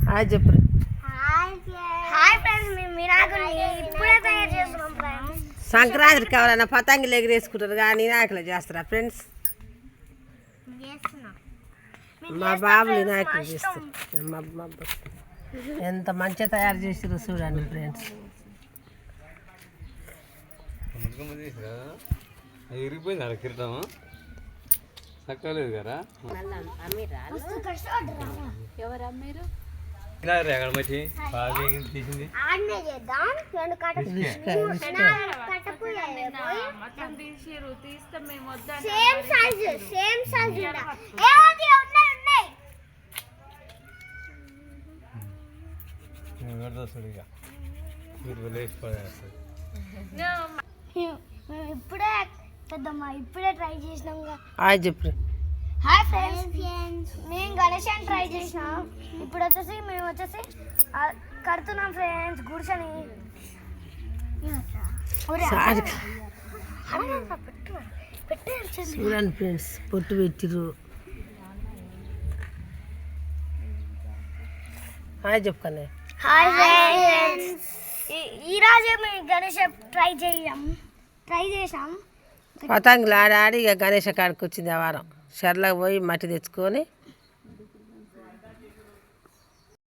Hi చెప్పు. సంక్రాంతికి ఎవరైనా పతంగులు ఎగిరేసుకుంటారు కానీ వినాయకులు చేస్తారా ఫ్రెండ్స్? మా బాబులు వినాయకులు చేస్తారు. ఎంత మంచిగా తయారు చేసారు చూడండి ఫ్రెండ్స్. తక్కువలేదు కదా ఎవరా మీరు? తీసింది తీస్తే మేము ఇప్పుడే పెద్దమ్మా ఇప్పుడే ట్రై చేసినాం. హాయ్ చెప్పు. హాయ్ ఫ్రెండ్స్, మేము గణేష్ అని ట్రై చేసినాం. ఇప్పుడు వచ్చేసి మేము కడుతున్నాం ఫ్రెండ్స్ గుడిసెని. చూడండి ఫ్రెండ్స్, పొట్టు పెట్టిరు. హాయ్ చెప్పుకనే. హాయ్ ఫ్రెండ్స్, ఈరోజు మేము గణేష్ ట్రై చేసాం. పతంగులు ఆడి ఆడి ఇక గణేష కాడికి వచ్చింది ఆ వారం. షర్లకు పోయి మట్టి తెచ్చుకొని